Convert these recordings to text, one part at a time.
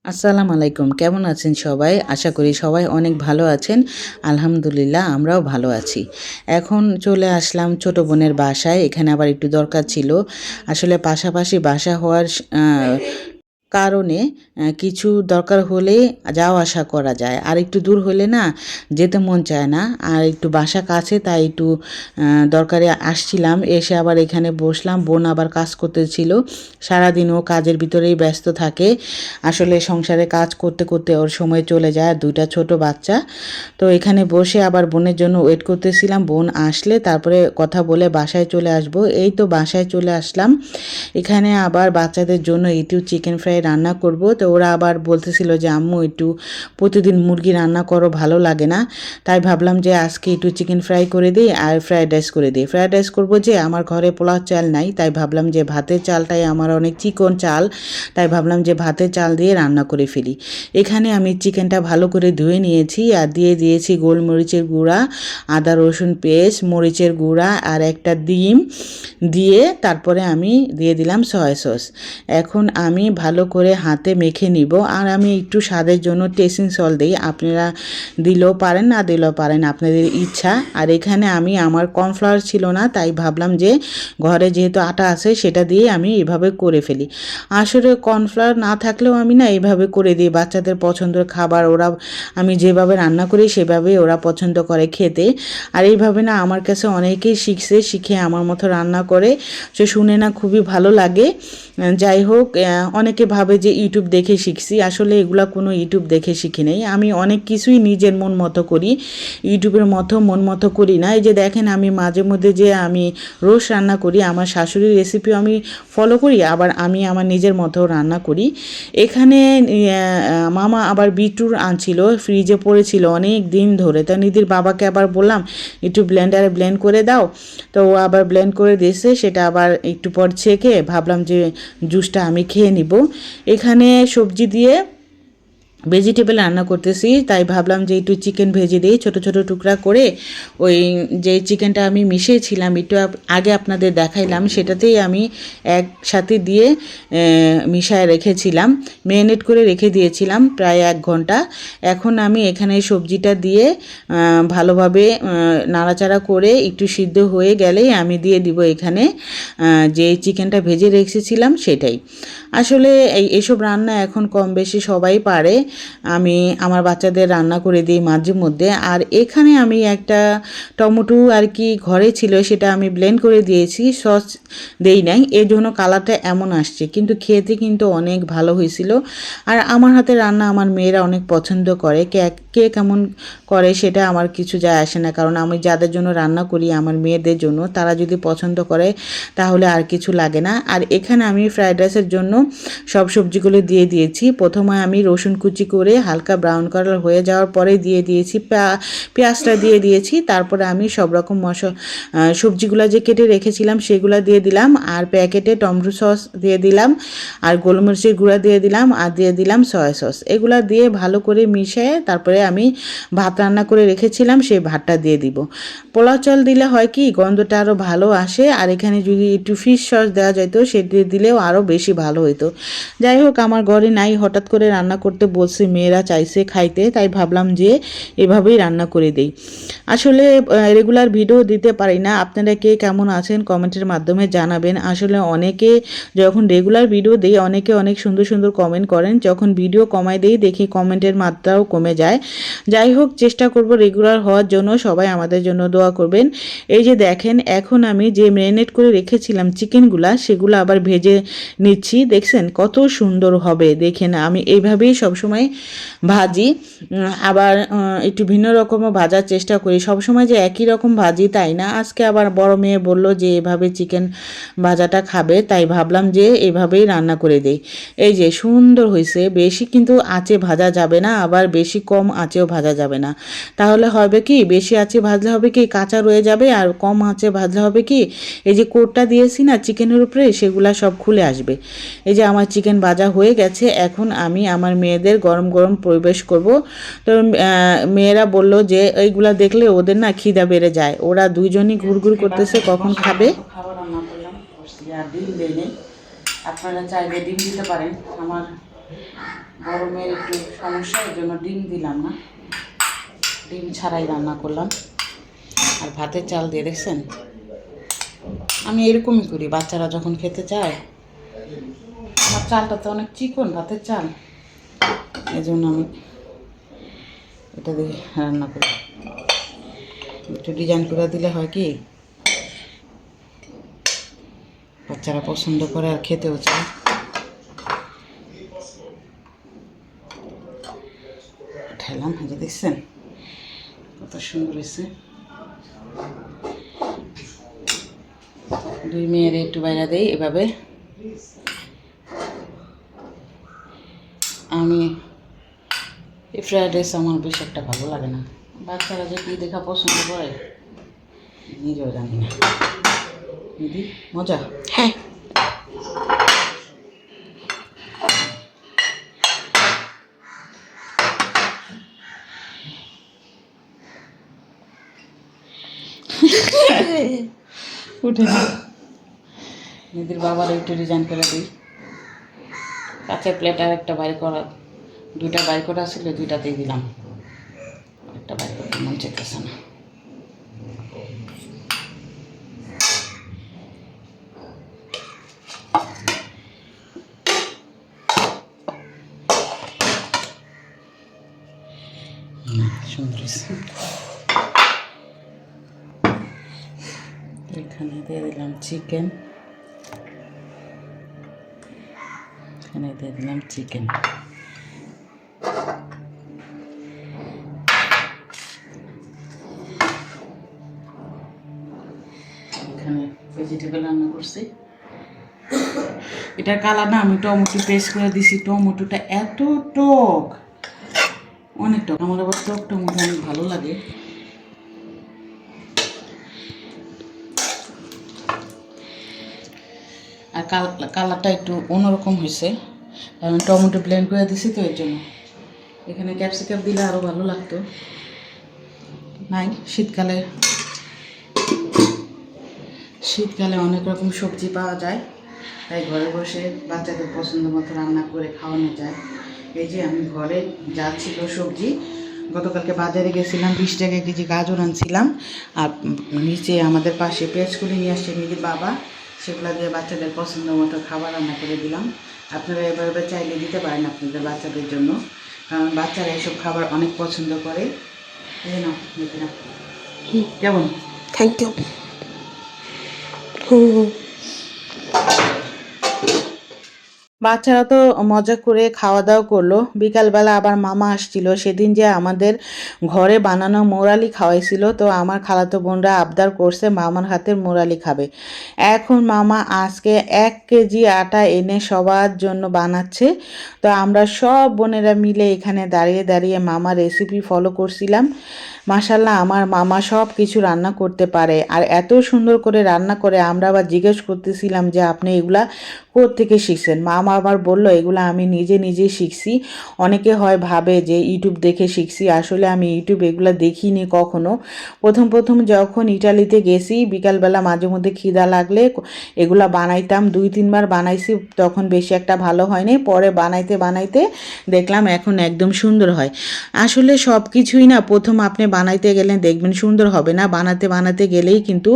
আসসালামু আলাইকুম। কেমন আছেন সবাই? আশা করি সবাই অনেক ভালো আছেন। আলহামদুলিল্লাহ আমরাও ভালো আছি। এখন চলে আসলাম ছোট বোনের বাসায়। এখানে আবার একটু দরকার ছিল। আসলে পাশাপাশি বাসা হওয়ার কারণে কিছু দরকার হলে যাওয়া আসা করা যায়। আর একটু দূর হলে না যেতে মন চায় না। আর একটু বাসা কাছে তাই একটু দরকারে আসছিলাম। এসে আবার এখানে বসলাম। বোন আবার কাজ করতেছিল। সারাদিন ও কাজের ভিতরেই ব্যস্ত থাকে। আসলে সংসারে কাজ করতে করতে ওর সময় চলে যায়। আর ২ টা ছোট বাচ্চা। তো এখানে বসে আবার বোনের জন্য ওয়েট করতেছিলাম। বোন আসলে তারপরে কথা বলে বাসায় চলে আসব। এই তো বাসায় চলে আসলাম। এখানে আবার বাচ্চাদের জন্য একটু চিকেন ফ্রাই রান্না করব। তো ওরা আবার বলতেছিল যে আম্মু একটু প্রতিদিন মুরগি রান্না করো, ভালো লাগে না। তাই ভাবলাম যে আজকে একটু চিকেন ফ্রাই করে দিই আর ফ্রাইড রাইস করে দিই। ফ্রাইড রাইস করবো যে আমার ঘরে পোলাও চাল নাই, তাই ভাবলাম যে ভাতের চালটাই আমার অনেক চিকন চাল, তাই ভাবলাম যে ভাতের চাল দিয়ে রান্না করে ফেলি। এখানে আমি চিকেনটা ভালো করে ধুয়ে নিয়েছি আর দিয়ে দিয়েছি গোলমরিচের গুঁড়া, আদা রসুন পেস্ট, মরিচের গুঁড়া আর একটা ডিম দিয়ে তারপরে আমি দিয়ে দিলাম সয়া সস। এখন আমি ভালো করে হাতে মেখে নিব। আর আমি একটু স্বাদের জন্য টেস্টিং সল্ট দিই। আপনারা দিলেও পারেন, না দিলেও পারেন, আপনাদের ইচ্ছা। আর এখানে আমি আমার কর্নফ্লাওয়ার ছিল না, তাই ভাবলাম যে ঘরে যেহেতু আটা আছে সেটা দিয়ে আমি এভাবে করে ফেলি। আসলে কর্নফ্লাওয়ার না থাকলেও আমি না এইভাবে করে দিই। বাচ্চাদের পছন্দের খাবার ওরা, আমি যেভাবে রান্না করি সেভাবেই ওরা পছন্দ করে খেতে। আর এইভাবে না আমার কাছে অনেকেই শিখছে, শিখে আমার মতো রান্না করে। সে শুনে না খুবই ভালো লাগে। যাই হোক, অনেকে ভাবে যে ইউটিউব দেখে শিখছি। আসলে এগুলা কোনো ইউটিউব দেখে শিখি নেই। আমি অনেক কিছুই নিজের মন মতো করি, ইউটিউবের মতো মন মতো করি না। এই যে দেখেন, আমি মাঝে মধ্যে যে আমি রোজ রান্না করি, আমার শাশুড়ির রেসিপিও আমি ফলো করি, আবার আমি আমার নিজের মতো রান্না করি। এখানে মামা আবার বিটরুট আনছিল, ফ্রিজে পড়েছিল অনেক দিন ধরে। তা নিধির বাবাকে আবার বললাম একটু ব্লেন্ডারে ব্লেন্ড করে দাও। তো ও আবার ব্লেন্ড করে দিয়েছে। সেটা আবার একটু পর ছেঁকে ভাবলাম যে জুসটা আমি খেয়ে নিব। এখানে সবজি দিয়ে ভেজিটেবল রান্না করতেছি, তাই ভাবলাম যে একটু চিকেন ভেজে দিই ছোটো ছোটো টুকরা করে। ওই যে চিকেনটা আমি মিশিয়েছিলাম একটু আগে আপনাদের দেখাইলাম, সেটাতেই আমি একসাথে দিয়ে মিশায় রেখেছিলাম, ম্যারিনেট করে রেখে দিয়েছিলাম প্রায় 1 ঘন্টা। এখন আমি এখানে সবজিটা দিয়ে ভালোভাবে নাড়াচাড়া করে একটু সিদ্ধ হয়ে গেলেই আমি দিয়ে দিব এখানে যে চিকেনটা ভেজে রেখেছিলাম সেটাই। আসলে এসব রান্না এখন কম বেশি সবাই পারে। আমি আমার বাচ্চাদের রান্না করে দিই মাঝে মধ্যে। আর এখানে আমি একটা টমেটো আর কি ঘরে ছিল, সেটা আমি ব্লেন্ড করে দিয়েছি, সস দেই নাই, এর জন্য কালারটা এমন আসছে, কিন্তু খেতে কিন্তু অনেক ভালো হয়েছিল। আর আমার হাতে রান্না আমার মেয়েরা অনেক পছন্দ করে। কে কে কেমন করে সেটা আমার কিছু যায় আসে না, কারণ আমি যাদের জন্য রান্না করি আমার মেয়েদের জন্য, তারা যদি পছন্দ করে তাহলে আর কিছু লাগে না। আর এখানে আমি ফ্রাইড রাইসের জন্য সব সবজিগুলো দিয়ে দিয়েছি। প্রথমে আমি রসুন কুচি করে হালকা ব্রাউন কালার হয়ে যাওয়ার পরে দিয়ে দিয়েছি পেঁয়াজটা দিয়ে দিয়েছি। তারপরে আমি সব রকম সবজিগুলো যে কেটে রেখেছিলাম সেগুলো দিয়ে দিলাম, আর প্যাকেটে টমেটো সস দিয়ে দিলাম, আর গোলমরিচের গুঁড়া দিয়ে দিলাম, আর দিয়ে দিলাম সয়া সস। এগুলো দিয়ে ভালো করে মিশিয়ে তারপরে আমি ভাত রান্না করে রেখেছিলাম সেই ভাতটা দিয়ে দিব। পোলাও চাল দিলে হয় কি গন্ধটা আরও ভালো আসে। আর এখানে যদি একটু ফিশ সস দেওয়া যেত সেটি দিলেও আরও বেশি ভালো হতো। যাই হোক, আমার ঘরে নাই, হঠাৎ করে রান্না করতে বলছে, মেয়েরা চাইছে খাইতে, তাই ভাবলাম যে এভাবেই রান্না করে দেই। আসলে রেগুলার ভিডিও দিতে পারি না। আপনারা কে কেমন আছেন কমেন্টের মাধ্যমে জানাবেন। আসলে অনেকে যখন রেগুলার ভিডিও দেই অনেকে অনেক সুন্দর সুন্দর কমেন্ট করেন, যখন ভিডিও কমাই দেই দেখি কমেন্টের মাত্রাও কমে যায়। যাই হোক, চেষ্টা করব রেগুলার হওয়ার জন্য। সবাই আমাদের জন্য দোয়া করবেন। এই যে দেখেন, এখন আমি যে ম্যারিনেট করে রেখেছিলাম চিকেনগুলা সেগুলো আবার ভেজে নিচ্ছি। দেখছেন কত সুন্দর হবে, দেখেন আমি এইভাবেই সবসময় ভাজি। আবার একটু ভিন্ন রকমও ভাজার চেষ্টা করি, সবসময় যে একই রকম ভাজি তাই না। আজকে আবার বড় মেয়ে বলল যে এভাবে চিকেন ভাজাটা খাবে, তাই ভাবলাম যে এভাবেই রান্না করে দেই। এই যে সুন্দর হয়েছে। বেশি কিন্তু আঁচে ভাজা যাবে না, আবার বেশি কম আঁচেও ভাজা যাবে না। তাহলে হবে কি, বেশি আঁচে ভাজলে হবে কি কাঁচা রয়ে যাবে, আর কম আঁচে ভাজলে হবে কি এই যে কোটটা দিয়েছি না চিকেনের উপরে সেগুলা সব খুলে আসবে। এই যে আমার চিকেন ভাজা হয়ে গেছে। এখন আমি আমার মেয়েদের গরম গরম পরিবেশ করব। তো মেয়েরা বলল যে এইগুলা দেখলে ওদের না খিদা বেড়ে যায়, ওরা দুইজনই ঘুরঘুর করতেছে কখন খাবে। খাবার রান্না করলাম, আর ডিম দেয়নি। আপনারা চাইলে ডিম দিতে পারেন। আমার গরমের একটু সমস্যা, এই জন্য ডিম দিলাম না, ডিম ছাড়াই রান্না করলাম। আর ভাতের চাল দিয়ে দেখছেন, আমি এরকমই করি বাচ্চারা যখন খেতে চায়। আমার চালটা তো অনেক চিকন ভাতের চাল, এই জন্য আমি এটা দিয়ে রান্না করি। একটু ডিজাইন করে দিলে হয় কি বাচ্চারা পছন্দ করে আর খেতেও চায়। ঠেলাম, ভেজে দেখছেন কত সুন্দর হয়েছে। দুই মেয়ের একটু বাইরে দেই এভাবে। আমি এই ফ্রাইড রাইস আমার বেশ একটা ভালো লাগে না, বাচ্চারা যে কী দেখা পছন্দ করে নিজেও জানি না। দিদি মজা? হ্যাঁ। উঠে না, দিদির বাবার একটু ডিজাইন করে দিই। কাঁচের প্লেট আর একটা বাইর করা, দুইটা বাইর করা ছিল, দুইটাতেই দিলাম। একটা বাইর করতে মন চাইতেছে না। সুন্দর। এখানে দিয়ে দিলাম চিকেন, এখানে দিয়ে দিলাম চিকেন। এখানে ভেজিটেবল রান্না করছি। এটার কালার না আমি টমেটো পেস্ট করে দিছি। টমেটোটা এত টক, অনেক টক। আমার আবার টক টমেটো অনেক ভালো লাগে। আর কালারটা একটু অন্যরকম হয়েছে, কারণ টমেটো ব্লেন্ড করে দিছি তো এর জন্য। এখানে ক্যাপসিকাম দিলে আরও ভালো লাগতো, নাই। শীতকালে অনেক রকম সবজি পাওয়া যায়, তাই ঘরে বসে বাচ্চাদের পছন্দ মতো রান্না করে খাওয়ানো যায়। এই যে আমি ঘরে যা ছিল সবজি, গতকালকে বাজারে গেছিলাম, 20 টাকা কেজি গাজর আনছিলাম। আর নিচে আমাদের পাশে পেঁয়াজ করে নিয়ে আসছে মিলির বাবা, সেগুলো দিয়ে বাচ্চাদের পছন্দ মতো খাবার রান্না করে দিলাম। আপনারা এভাবে চাইলে দিতে পারেন আপনাদের বাচ্চাদের জন্য, কারণ বাচ্চারা এসব খাবার অনেক পছন্দ করে। এই না কেমন? Thank you. বাচ্চারা তো মজা করে খাওয়া দাওয়া করলো। বিকালবেলা আবার মামা আসছিল, সেদিন যে আমাদের ঘরে বানানো মোরালি খাওয়াইছিল, তো আমার খালাতো বোনরা আবদার করছে মামার হাতের মোরালি খাবে। এখন মামা আজকে 1 কেজি আটা এনে সবার জন্য বানাচ্ছে। তো আমরা সব বোনেরা মিলে এখানে দাঁড়িয়ে দাঁড়িয়ে মামার রেসিপি ফলো করছিলাম। মাশাল্লাহ, আমার মামা সব কিছু রান্না করতে পারে, আর এত সুন্দর করে রান্না করে। আমরা আবার জিজ্ঞেস করতেছিলাম যে আপনি এগুলা কোত্থেকে শিখছেন। মামা আবার বলল এগুলো আমি নিজে শিখছি। অনেকে হয় ভাবে যে ইউটিউব দেখে শিখছি, আসলে আমি ইউটিউব এগুলো দেখিনি কখনো। প্রথম যখন ইটালিতে গেছি, বিকালবেলা মাঝে মধ্যে খিদা লাগলে এগুলা বানাইতাম। 2-3 বার বানাইছি, তখন বেশি একটা ভালো হয়নি। পরে বানাইতে দেখলাম এখন একদম সুন্দর হয়। আসলে সব কিছুই না প্রথম আপনি বানাইতে গেলে দেখবেন সুন্দর হবে না, বানাতে গেলেই কিন্তু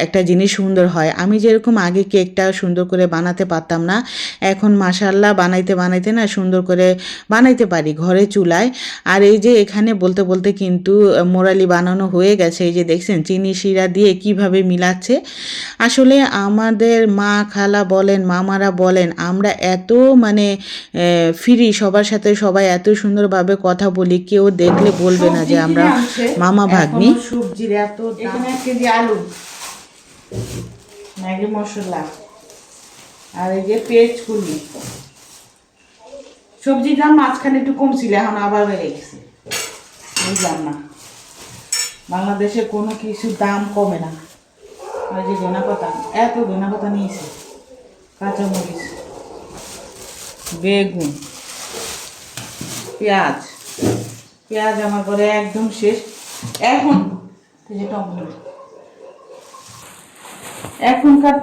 একটা জিনিস সুন্দর হয়। আমি যেরকম আগে কেকটা সুন্দর করে বানাতে পারতাম না, এখন মাশাআল্লাহ বানাইতে না সুন্দর করে বানাইতে পারি ঘরে চুলায়। আর এই যে এখানে বলতে কিন্তু মোরালি বানানো হয়ে গেছে। এই যে দেখছেন চিনি শিরা দিয়ে কিভাবে মিলাচ্ছে। আসলে আমাদের মা খালা বলেন, মামারা বলেন, আমরা এত মানে ফ্রি, সবার সাথে সবাই এত সুন্দরভাবে কথা বলি, কেউ দেখলে বলবে না যে আমরা মামা ভাগ্নি। সবজির এত দাম। 1 কেজি আলু, ম্যাগি মশলা, আর এই যে পেঁয়াজ কুলি। সবজির দাম মাঝখানে একটু কমছিল, এখন আবার বেড়ে গেছে। বুঝলাম না, বাংলাদেশে কোনো কিছুর দাম কমে না। আর যে ধনা পাতা, এত ধনা পাতা নিয়েছে, কাঁচামরিচ, বেগুন, পেঁয়াজ আমার ঘরে একদম শেষ। এখন এই যে টমেটো, এখনকার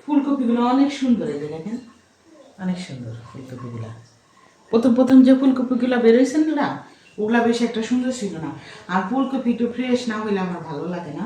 ফুলকপিগুলো অনেক সুন্দর। এই যে দেখেন অনেক সুন্দর ফুলকপিগুলো, প্রথম প্রথম যে ফুলকপিগুলো বেরোইছেন না ওগুলা বেশি একটা সুন্দর ছিল না। আর ফুলকপি একটু ফ্রেশ না হইলে আমার ভালো লাগে না।